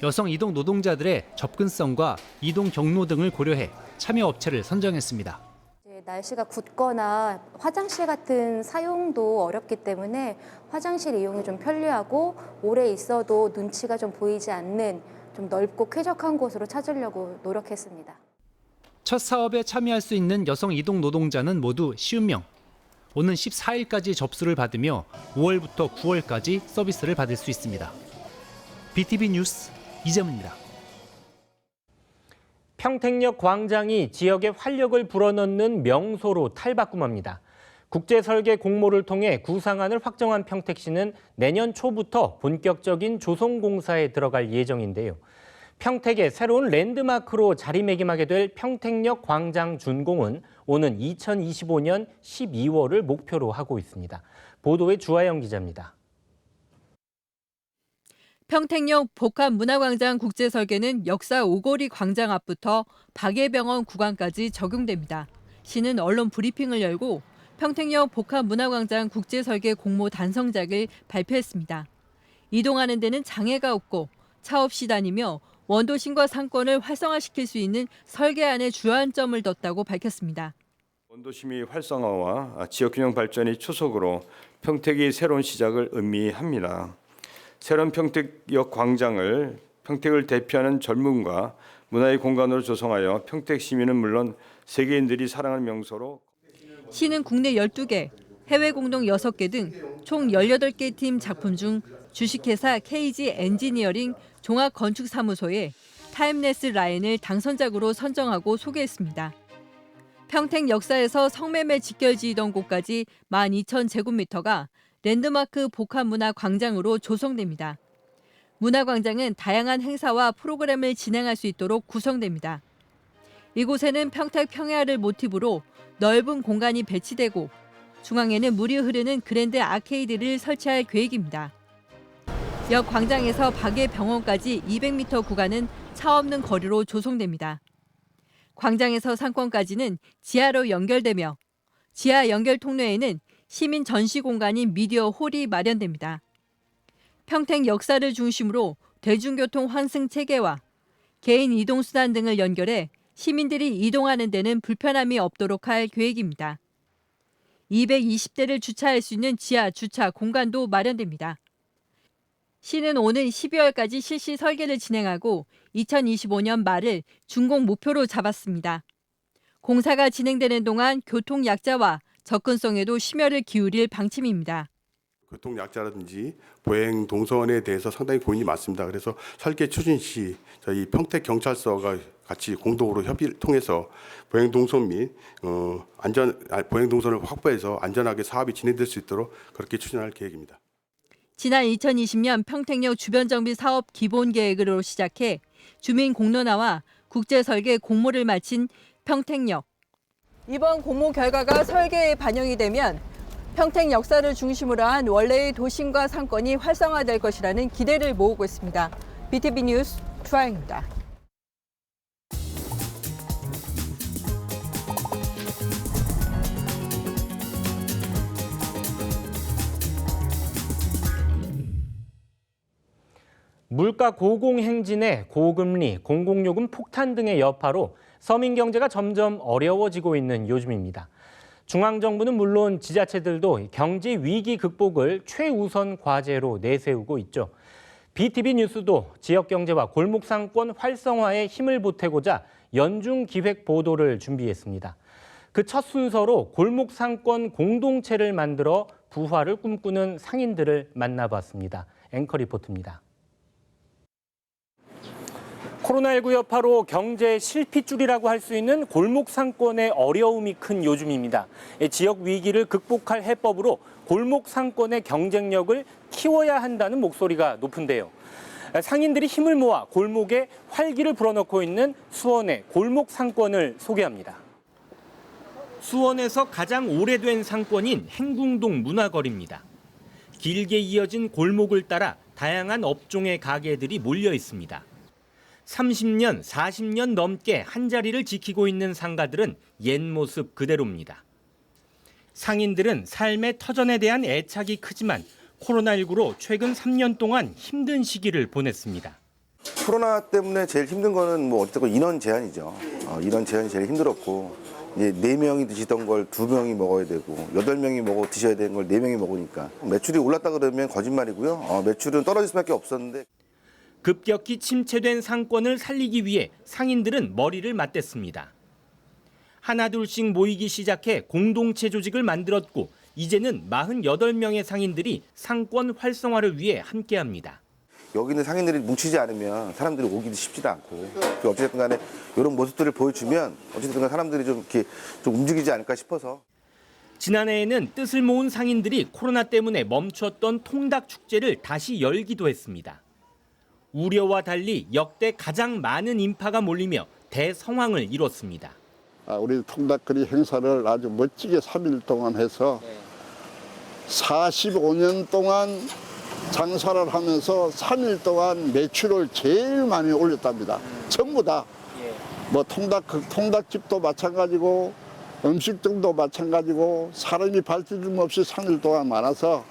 Speaker 6: 여성 이동 노동자들의 접근성과 이동 경로 등을 고려해 참여 업체를 선정했습니다.
Speaker 8: 날씨가 굳거나 화장실 같은 사용도 어렵기 때문에 화장실 이용이 좀 편리하고 오래 있어도 눈치가 좀 보이지 않는 좀 넓고 쾌적한 곳으로 찾으려고 노력했습니다.
Speaker 6: 첫 사업에 참여할 수 있는 여성 이동 노동자는 모두 50명. 오는 14일까지 접수를 받으며 5월부터 9월까지 서비스를 받을 수 있습니다. BTV 뉴스 이재문입니다.
Speaker 1: 평택역 광장이 지역에 활력을 불어넣는 명소로 탈바꿈합니다. 국제설계 공모를 통해 구상안을 확정한 평택시는 내년 초부터 본격적인 조성공사에 들어갈 예정인데요. 평택의 새로운 랜드마크로 자리매김하게 될 평택역 광장 준공은 오는 2025년 12월을 목표로 하고 있습니다. 보도에 주하영 기자입니다.
Speaker 9: 평택역 복합문화광장 국제설계는 역사 오거리 광장 앞부터 박예병원 구간까지 적용됩니다. 시는 언론 브리핑을 열고 평택역 복합문화광장 국제설계 공모 단성작을 발표했습니다. 이동하는 데는 장애가 없고 차 없이 다니며 원도심과 상권을 활성화시킬 수 있는 설계안에 주안점을 뒀다고 밝혔습니다.
Speaker 10: 원도심의 활성화와 지역균형 발전이 초석으로 평택의 새로운 시작을 의미합니다. 새로운 평택역 광장을 평택을 대표하는 젊음과 문화의 공간으로 조성하여 평택 시민은 물론 세계인들이 사랑하는 명소로
Speaker 9: 시는 국내 12개, 해외 공동 6개 등 총 18개 팀 작품 중 주식회사 KG 엔지니어링 종합건축사무소에 타임레스 라인을 당선작으로 선정하고 소개했습니다. 평택 역사에서 성매매 직결지이던 곳까지 12,000제곱미터가 랜드마크 복합문화광장으로 조성됩니다. 문화광장은 다양한 행사와 프로그램을 진행할 수 있도록 구성됩니다. 이곳에는 평택 평야를 모티브로 넓은 공간이 배치되고 중앙에는 물이 흐르는 그랜드 아케이드를 설치할 계획입니다. 역 광장에서 박예병원까지 200m 구간은 차 없는 거리로 조성됩니다. 광장에서 상권까지는 지하로 연결되며 지하 연결 통로에는 시민 전시 공간인 미디어 홀이 마련됩니다. 평택 역사를 중심으로 대중교통 환승 체계와 개인 이동수단 등을 연결해 시민들이 이동하는 데는 불편함이 없도록 할 계획입니다. 220대를 주차할 수 있는 지하 주차 공간도 마련됩니다. 시는 오는 12월까지 실시 설계를 진행하고 2025년 말을 준공 목표로 잡았습니다. 공사가 진행되는 동안 교통 약자와 접근성에도 심혈을 기울일 방침입니다.
Speaker 11: 교통 약자라든지 보행 동선에 대해서 상당히 고민이 많습니다. 그래서 설계 추진 시 저희 평택 경찰서가 같이 공동으로 협의를 통해서 보행 동선 및 보행 동선을 확보해서 안전하게 사업이 진행될 수 있도록 그렇게 추진할 계획입니다.
Speaker 9: 지난 2020년 평택역 주변정비 사업 기본계획으로 시작해 주민 공론화와 국제설계 공모를 마친 평택역. 이번 공모 결과가 설계에 반영이 되면 평택 역사를 중심으로 한 원래의 도심과 상권이 활성화될 것이라는 기대를 모으고 있습니다. BTV 뉴스 주아영입니다.
Speaker 1: 물가 고공행진에 고금리, 공공요금 폭탄 등의 여파로 서민 경제가 점점 어려워지고 있는 요즘입니다. 중앙정부는 물론 지자체들도 경제 위기 극복을 최우선 과제로 내세우고 있죠. BTV 뉴스도 지역 경제와 골목 상권 활성화에 힘을 보태고자 연중 기획 보도를 준비했습니다. 그 첫 순서로 골목 상권 공동체를 만들어 부활을 꿈꾸는 상인들을 만나봤습니다. 앵커 리포트입니다. 코로나19 여파로 경제 실핏줄이라고 할 수 있는 골목 상권의 어려움이 큰 요즘입니다. 지역 위기를 극복할 해법으로 골목 상권의 경쟁력을 키워야 한다는 목소리가 높은데요. 상인들이 힘을 모아 골목에 활기를 불어넣고 있는 수원의 골목 상권을 소개합니다. 수원에서 가장 오래된 상권인 행궁동 문화거리입니다. 길게 이어진 골목을 따라 다양한 업종의 가게들이 몰려 있습니다. 30년, 40년 넘게 한자리를 지키고 있는 상가들은 옛 모습 그대로입니다. 상인들은 삶의 터전에 대한 애착이 크지만 코로나19로 최근 3년 동안 힘든 시기를 보냈습니다.
Speaker 12: 코로나 때문에 제일 힘든 거는 어쨌든 인원 제한이죠. 인원 제한이 제일 힘들었고 이제 4명이 드시던 걸 2명이 먹어야 되고 8명이 드셔야 되는 걸 4명이 먹으니까 매출이 올랐다 그러면 거짓말이고요. 매출은 떨어질 수밖에 없었는데
Speaker 1: 급격히 침체된 상권을 살리기 위해 상인들은 머리를 맞댔습니다. 하나둘씩 모이기 시작해 공동체 조직을 만들었고 이제는 48명의 상인들이 상권 활성화를 위해 함께합니다.
Speaker 12: 여기 있는 상인들이 뭉치지 않으면 사람들이 오기도 쉽지도 않고 어쨌든 간에 이런 모습들을 보여주면 어쨌든 간에 사람들이 좀 움직이지 않을까 싶어서.
Speaker 1: 지난해에는 뜻을 모은 상인들이 코로나 때문에 멈췄던 통닭 축제를 다시 열기도 했습니다. 우려와 달리 역대 가장 많은 인파가 몰리며 대성황을 이뤘습니다.
Speaker 13: 우리 통닭거리 행사를 아주 멋지게 3일 동안 해서 45년 동안 장사를 하면서 3일 동안 매출을 제일 많이 올렸답니다. 전부 다. 통닭집도 마찬가지고 음식점도 마찬가지고 사람이 발길림 없이 3일 동안 많아서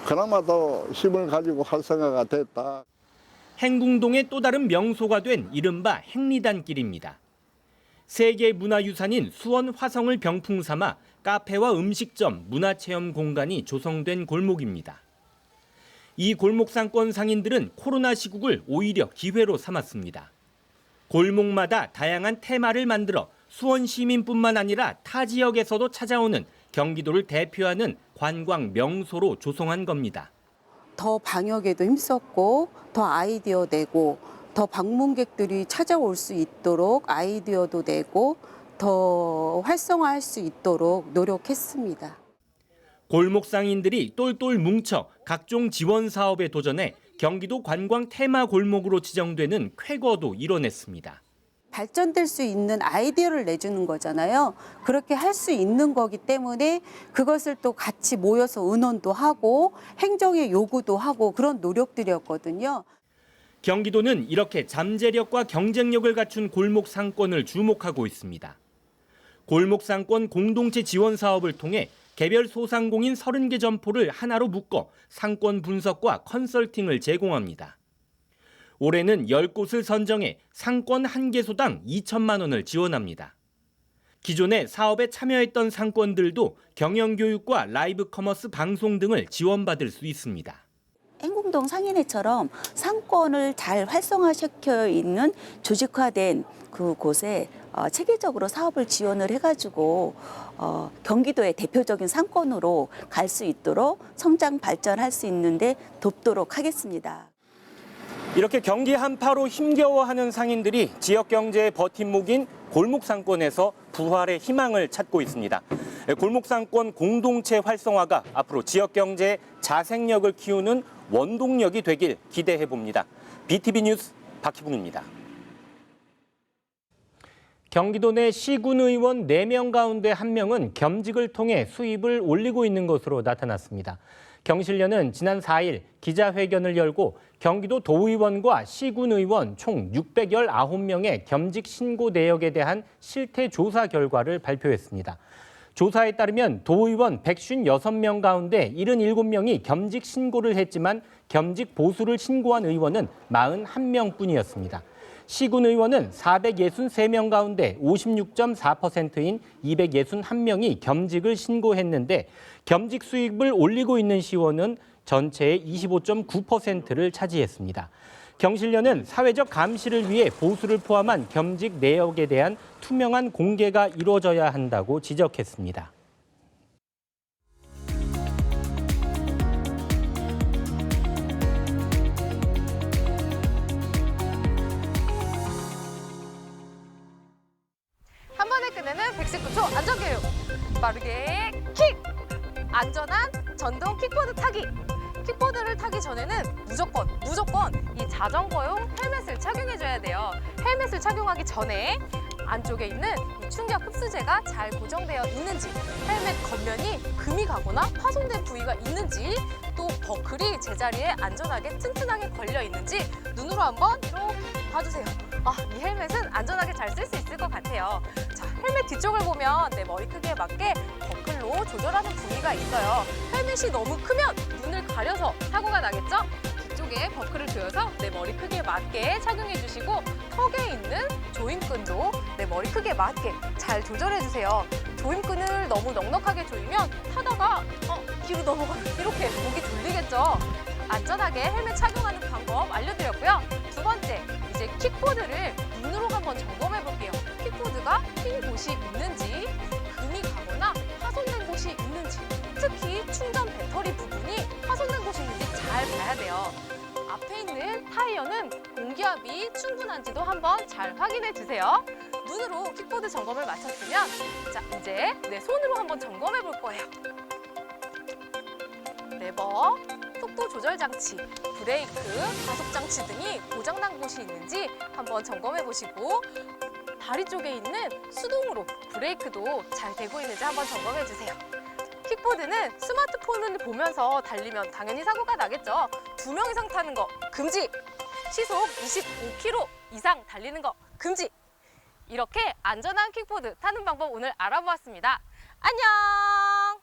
Speaker 13: 그나마 더 힘을 가지고 활성화가 됐다.
Speaker 1: 행궁동의 또 다른 명소가 된 이른바 행리단길입니다. 세계 문화유산인 수원 화성을 병풍 삼아 카페와 음식점, 문화체험 공간이 조성된 골목입니다. 이 골목 상권 상인들은 코로나 시국을 오히려 기회로 삼았습니다. 골목마다 다양한 테마를 만들어 수원 시민뿐만 아니라 타 지역에서도 찾아오는 경기도를 대표하는 관광 명소로 조성한 겁니다.
Speaker 14: 더 방역에도 힘썼고 더 아이디어 내고 더 방문객들이 찾아올 수 있도록 아이디어도 내고 더 활성화할 수 있도록 노력했습니다.
Speaker 1: 골목 상인들이 똘똘 뭉쳐 각종 지원 사업에 도전해 경기도 관광 테마 골목으로 지정되는 쾌거도 이뤄냈습니다.
Speaker 14: 발전될 수 있는 아이디어를 내주는 거잖아요. 그렇게 할 수 있는 거기 때문에 그것을 또 같이 모여서 의논도 하고 행정의 요구도 하고 그런 노력들이었거든요.
Speaker 1: 경기도는 이렇게 잠재력과 경쟁력을 갖춘 골목 상권을 주목하고 있습니다. 골목 상권 공동체 지원 사업을 통해 개별 소상공인 30개 점포를 하나로 묶어 상권 분석과 컨설팅을 제공합니다. 올해는 10곳을 선정해 상권 1개소당 2천만 원을 지원합니다. 기존에 사업에 참여했던 상권들도 경영교육과 라이브 커머스 방송 등을 지원받을 수 있습니다.
Speaker 2: 행궁동 상인회처럼 상권을 잘 활성화시켜 있는 조직화된 그곳에 체계적으로 사업을 지원을 해가지고 경기도의 대표적인 상권으로 갈 수 있도록 성장 발전할 수 있는데 돕도록 하겠습니다.
Speaker 1: 이렇게 경기 한파로 힘겨워하는 상인들이 지역 경제의 버팀목인 골목상권에서 부활의 희망을 찾고 있습니다. 골목상권 공동체 활성화가 앞으로 지역 경제의 자생력을 키우는 원동력이 되길 기대해 봅니다. BTV 뉴스 박희붕입니다. 경기도 내 시군 의원 4명 가운데 1명은 겸직을 통해 수입을 올리고 있는 것으로 나타났습니다. 경실련은 지난 4일 기자회견을 열고 경기도 도의원과 시군 의원 총 619명의 겸직 신고 내역에 대한 실태 조사 결과를 발표했습니다. 조사에 따르면 도의원 156명 가운데 77명이 겸직 신고를 했지만 겸직 보수를 신고한 의원은 41명뿐이었습니다. 시군 의원은 463명 가운데 56.4%인 261명이 겸직을 신고했는데 겸직 수입을 올리고 있는 시원은 전체의 25.9%를 차지했습니다. 경실련은 사회적 감시를 위해 보수를 포함한 겸직 내역에 대한 투명한 공개가 이루어져야 한다고 지적했습니다.
Speaker 15: 한 번에 끝내는 119초 안전교육. 빠르게 킥! 안전한 전동 킥보드 타기. 킥보드를 타기 전에는 무조건 이 자전거용 헬멧을 착용해줘야 돼요. 헬멧을 착용하기 전에 안쪽에 있는 이 충격 흡수제가 잘 고정되어 있는지, 헬멧 겉면이 금이 가거나 파손된 부위가 있는지, 또 버클이 제자리에 안전하게 튼튼하게 걸려 있는지 눈으로 한번 이렇게 봐주세요. 이 헬멧은 안전하게 잘 쓸 수 있을 것 같아요. 자, 헬멧 뒤쪽을 보면 내 머리 크기에 맞게 버클로 조절하는 부위가 있어요. 헬멧이 너무 크면 눈을 가려서 사고가 나겠죠? 뒤쪽에 버클을 조여서 내 머리 크기에 맞게 착용해 주시고, 턱에 있는 조임끈도 내 머리 크기에 맞게 잘 조절해 주세요. 조임끈을 너무 넉넉하게 조이면 타다가 뒤로 넘어가 이렇게 목이 졸리겠죠? 안전하게 헬멧 착용하는 방법 알려드렸고요. 두 번째, 이제 킥보드를 눈으로 한번 점검해 볼게요. 킥보드가 휜 곳이 있는지, 금이 가거나 파손된 곳이 있는지, 특히 충전 배터리 부분이 파손된 곳이 있는지 잘 봐야 돼요. 앞에 있는 타이어는 공기압이 충분한지도 한번 잘 확인해 주세요. 눈으로 킥보드 점검을 마쳤으면 자, 이제 내 손으로 한번 점검해 볼 거예요. 레버, 속도 조절 장치, 브레이크, 가속 장치 등이 고장난 곳이 있는지 한번 점검해 보시고, 다리 쪽에 있는 수동으로 브레이크도 잘 되고 있는지 한번 점검해 주세요. 킥보드는 스마트폰을 보면서 달리면 당연히 사고가 나겠죠. 2명 이상 타는 거 금지! 시속 25km 이상 달리는 거 금지! 이렇게 안전한 킥보드 타는 방법 오늘 알아보았습니다. 안녕!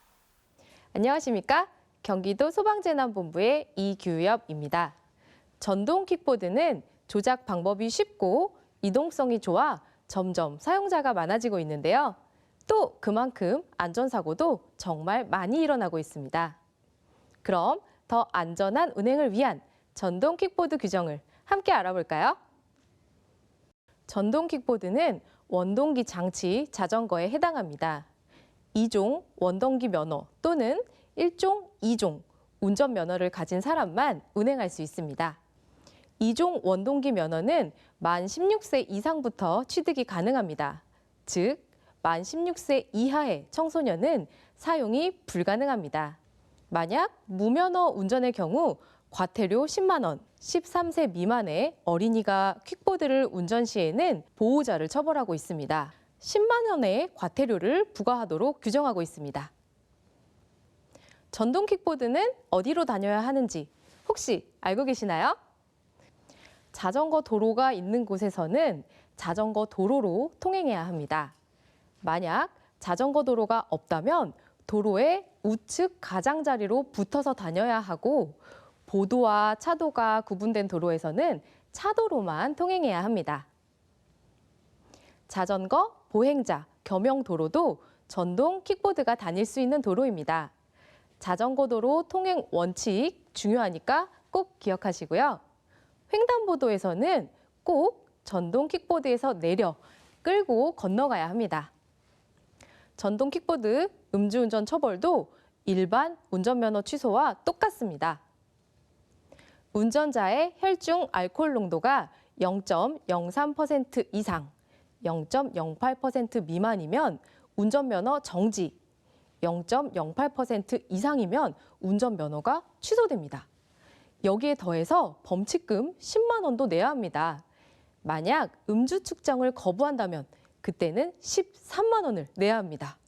Speaker 16: 안녕하십니까? 경기도 소방재난본부의 이규엽입니다. 전동 킥보드는 조작 방법이 쉽고 이동성이 좋아 점점 사용자가 많아지고 있는데요. 또 그만큼 안전사고도 정말 많이 일어나고 있습니다. 그럼 더 안전한 운행을 위한 전동 킥보드 규정을 함께 알아볼까요? 전동 킥보드는 원동기 장치 자전거에 해당합니다. 2종 원동기 면허 또는 1종, 2종 운전면허를 가진 사람만 운행할 수 있습니다. 2종 원동기 면허는 만 16세 이상부터 취득이 가능합니다. 즉, 만 16세 이하의 청소년은 사용이 불가능합니다. 만약 무면허 운전의 경우 과태료 10만 원, 13세 미만의 어린이가 퀵보드를 운전 시에는 보호자를 처벌하고 있습니다. 10만 원의 과태료를 부과하도록 규정하고 있습니다. 전동 킥보드는 어디로 다녀야 하는지 혹시 알고 계시나요? 자전거 도로가 있는 곳에서는 자전거 도로로 통행해야 합니다. 만약 자전거 도로가 없다면 도로의 우측 가장자리로 붙어서 다녀야 하고, 보도와 차도가 구분된 도로에서는 차도로만 통행해야 합니다. 자전거, 보행자, 겸용 도로도 전동 킥보드가 다닐 수 있는 도로입니다. 자전거 도로 통행 원칙 중요하니까 꼭 기억하시고요. 횡단보도에서는 꼭 전동 킥보드에서 내려 끌고 건너가야 합니다. 전동 킥보드 음주운전 처벌도 일반 운전면허 취소와 똑같습니다. 운전자의 혈중 알코올 농도가 0.03% 이상, 0.08% 미만이면 운전면허 정지, 0.08% 이상이면 운전면허가 취소됩니다. 여기에 더해서 범칙금 10만 원도 내야 합니다. 만약 음주 측정을 거부한다면 그때는 13만 원을 내야 합니다.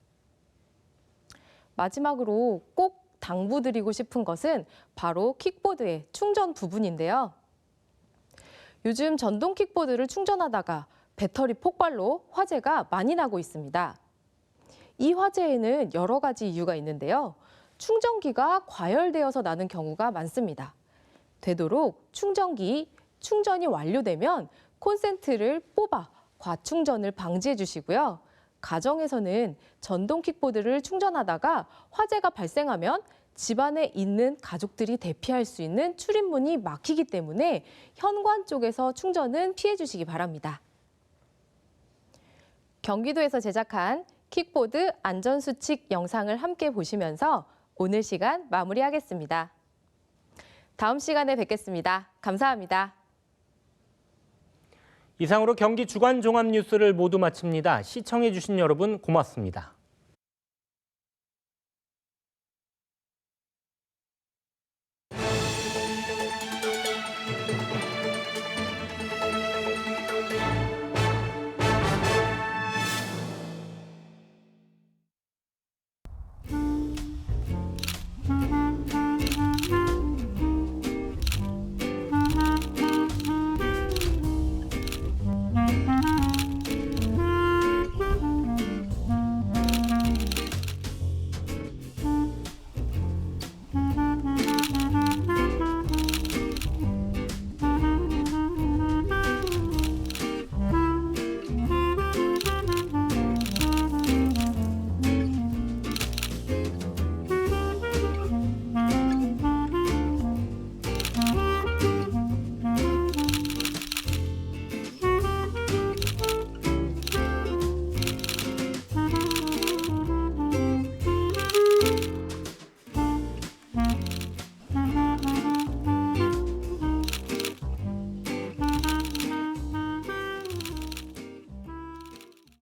Speaker 16: 마지막으로 꼭 당부드리고 싶은 것은 바로 킥보드의 충전 부분인데요. 요즘 전동 킥보드를 충전하다가 배터리 폭발로 화재가 많이 나고 있습니다. 이 화재에는 여러 가지 이유가 있는데요. 충전기가 과열되어서 나는 경우가 많습니다. 되도록 충전이 완료되면 콘센트를 뽑아 과충전을 방지해 주시고요. 가정에서는 전동 킥보드를 충전하다가 화재가 발생하면 집안에 있는 가족들이 대피할 수 있는 출입문이 막히기 때문에 현관 쪽에서 충전은 피해 주시기 바랍니다. 경기도에서 제작한 킥보드 안전수칙 영상을 함께 보시면서 오늘 시간 마무리하겠습니다. 다음 시간에 뵙겠습니다. 감사합니다.
Speaker 1: 이상으로 경기 주간 종합 뉴스를 모두 마칩니다. 시청해주신 여러분 고맙습니다.